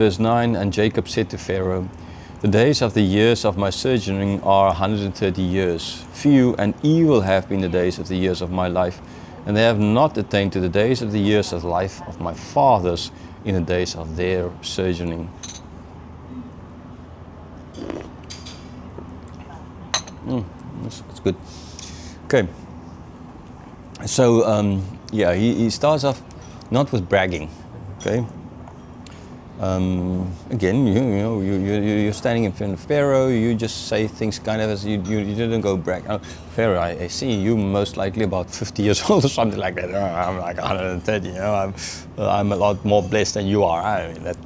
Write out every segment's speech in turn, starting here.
Verse 9, and Jacob said to Pharaoh, the days of the years of my sojourning are 130 years. Few and evil have been the days of the years of my life, and they have not attained to the days of the years of life of my fathers in the days of their sojourning. That's good. Okay. So, he starts off not with bragging, okay? Again, you're standing in front of Pharaoh. You just say things kind of as you didn't go brag. Oh, Pharaoh, I see you most likely about 50 years old or something like that. I'm like 130. I'm a lot more blessed than you are. I mean that.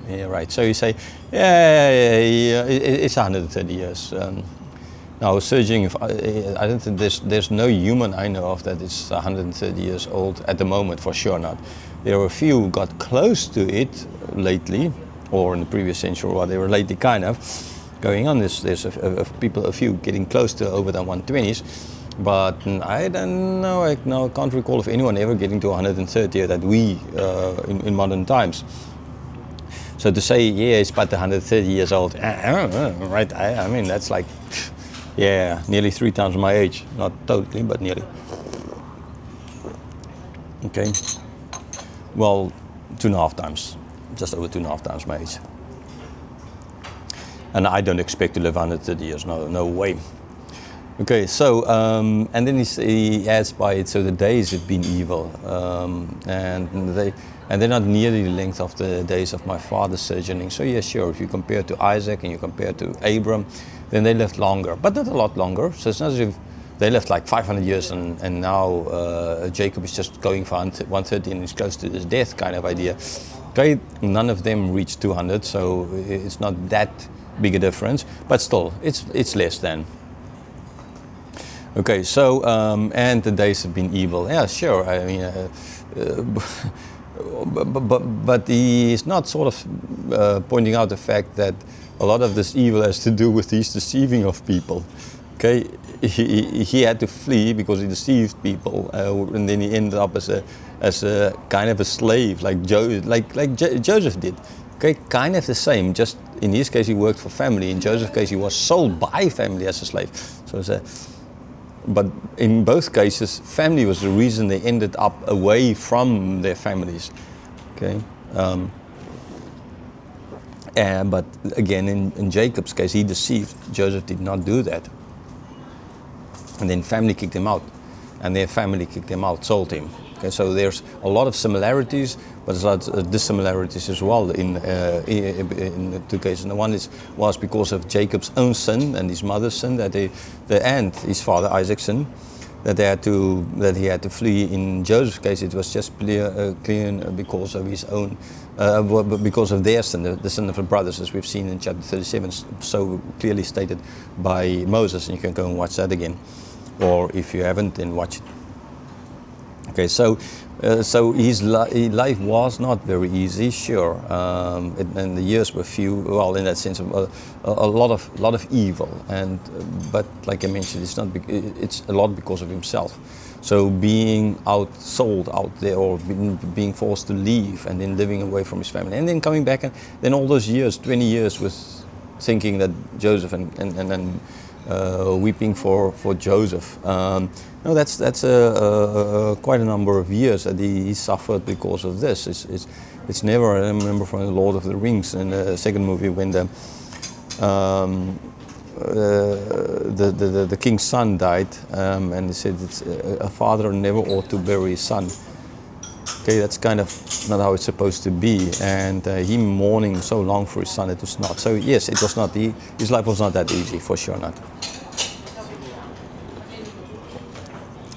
Yeah, right. So you say, it's 130 years. Now, surging. I don't think there's no human I know of that is 130 years old at the moment, for sure not. There were a few who got close to it lately, or in the previous century, or they were lately kind of going on. There's a few getting close to over the 120s, but I don't know. I can't recall of anyone ever getting to 130 that we in modern times. So to say, it's but 130 years old, right? I mean that's like, nearly 3 times my age. Not totally, but nearly. Okay. Well, 2.5 times, just over 2.5 times my age. And I don't expect to live 130 years, no way. Okay, so, and then he adds by it, so the days have been evil, and they're not nearly the length of the days of my father's sojourning. So sure, if you compare to Isaac and you compare to Abram, then they lived longer, but not a lot longer. So it's not as if they lived like 500 years and now Jacob is just going for 130 and is close to his death kind of idea. Okay, none of them reached 200, so it's not that big a difference, but still, it's less than. Okay, so, and the days have been evil. Yeah, sure, I mean, but he is not sort of pointing out the fact that a lot of this evil has to do with his deceiving of people. Okay, he had to flee because he deceived people, and then he ended up as a kind of a slave, like Joseph did. Okay, kind of the same. Just in his case, he worked for family. In Joseph's case, he was sold by family as a slave. So but in both cases, family was the reason they ended up away from their families. Okay. But again, in Jacob's case, he deceived. Joseph did not do that. And then family kicked him out. And their family kicked him out, sold him. Okay, so there's a lot of similarities, but there's a lot of dissimilarities as well in the two cases. And the one was because of Jacob's own sin and his mother's sin, and his father Isaac's sin, that he had to flee. In Joseph's case, it was just clear because of his own, because of their sin, the sin of the brothers, as we've seen in chapter 37, so clearly stated by Moses. And you can go and watch that again, or if you haven't, then watch it. Okay, so his life was not very easy, sure, and the years were few. Well, in that sense, of a lot of evil, but like I mentioned, it's a lot because of himself. So being sold out there, or being forced to leave, and then living away from his family, and then coming back, and then all those years, 20 years, with thinking that Joseph and weeping for Joseph. No, that's quite a number of years that he suffered because of this. It's never. I remember from the Lord of the Rings in the second movie when the king's son died, and he said a father never ought to bury his son. Okay, that's kind of not how it's supposed to be, and him mourning so long for his son, it was not. So yes, it was not. His life was not that easy, for sure not.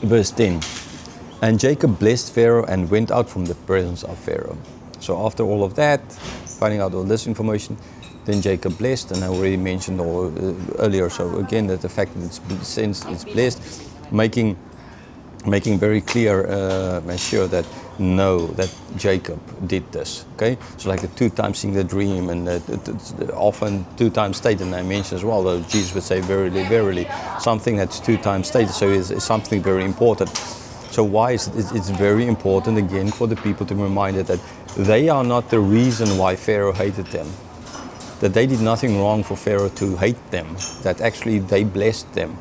Verse 10, and Jacob blessed Pharaoh and went out from the presence of Pharaoh. So after all of that, finding out all this information, then Jacob blessed, and I already mentioned earlier. So again, that the fact that it's blessed, making very clear and sure that Jacob did this. Okay, so like the 2 times seeing the dream, and often 2 times stated, and I mentioned as well, though Jesus would say verily, verily, something that's 2 times stated, so it's something very important. So why is it? It's very important again for the people to be reminded that they are not the reason why Pharaoh hated them. That they did nothing wrong for Pharaoh to hate them. That actually they blessed them.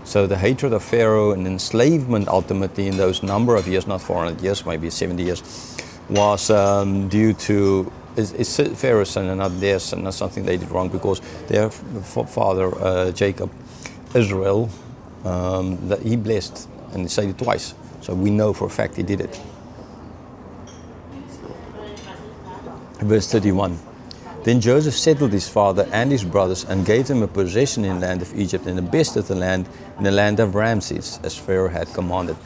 So the hatred of Pharaoh and enslavement ultimately in those number of years, not 400 years, maybe 70 years, was due to it's Pharaoh's sin and not their sin, not something they did wrong, because their father Jacob, Israel, that he blessed, and he said it twice. So we know for a fact he did it. Verse 31. Then Joseph settled his father and his brothers and gave them a possession in the land of Egypt and the best of the land in the land of Ramses, as Pharaoh had commanded.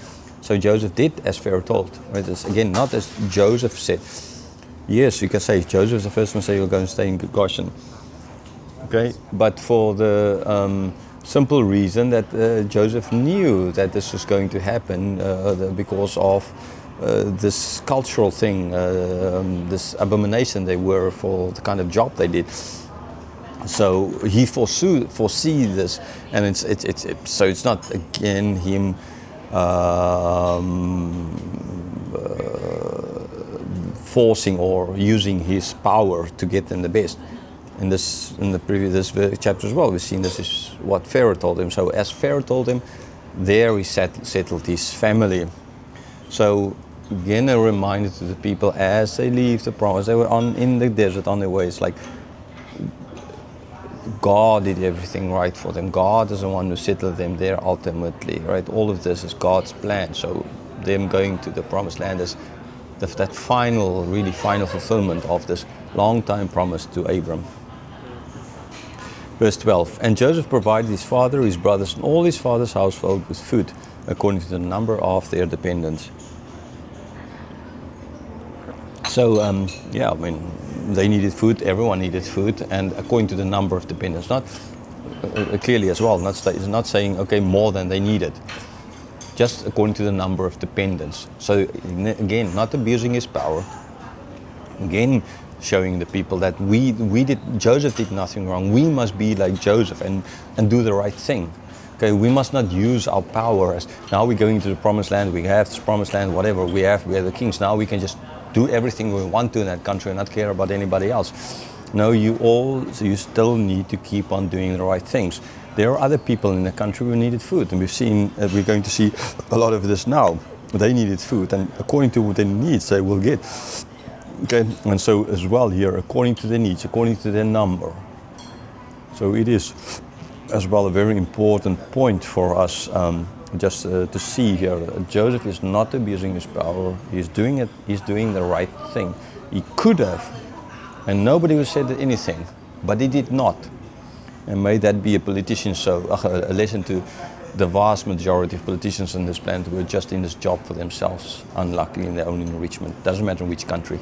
So Joseph did as Pharaoh told. Right? It's again not as Joseph said. Yes, you can say Joseph's the first one say you'll go and stay in Goshen. Okay, but for the simple reason that Joseph knew that this was going to happen because of this cultural thing, this abomination they were for the kind of job they did. So he foresee this, and it's so it's not again him forcing or using his power to get them the best. In the previous chapter as well, we've seen this is what Pharaoh told him. So as Pharaoh told him, there he settled his family. So again, a reminder to the people as they leave the promise, they were in the desert on their way. It's like God did everything right for them. God is the one who settled them there ultimately, right? All of this is God's plan. So them going to the promised land is that final, really final fulfillment of this long time promise to Abram. Verse 12, and Joseph provided his father, his brothers, and all his father's household with food, according to the number of their dependents. So, yeah, I mean, they needed food, everyone needed food, and according to the number of dependents, not clearly as well, it's not saying, okay, more than they needed, just according to the number of dependents. So, again, not abusing his power, again, showing the people that Joseph did nothing wrong. We must be like Joseph and do the right thing. Okay, we must not use our power as now we're going to the promised land, we have this promised land, whatever we are the kings. Now we can just do everything we want to in that country and not care about anybody else. No, you still need to keep on doing the right things. There are other people in the country who needed food, and we're going to see a lot of this now. They needed food, and according to their needs, they will get. Okay, and so as well here, according to their needs, according to their number. So it is as well a very important point for us just to see here. Joseph is not abusing his power. He's doing it. He's doing the right thing. He could have, and nobody would said anything, but he did not. And may that be a lesson to the vast majority of politicians on this planet who are just in this job for themselves, unluckily in their own enrichment. Doesn't matter in which country.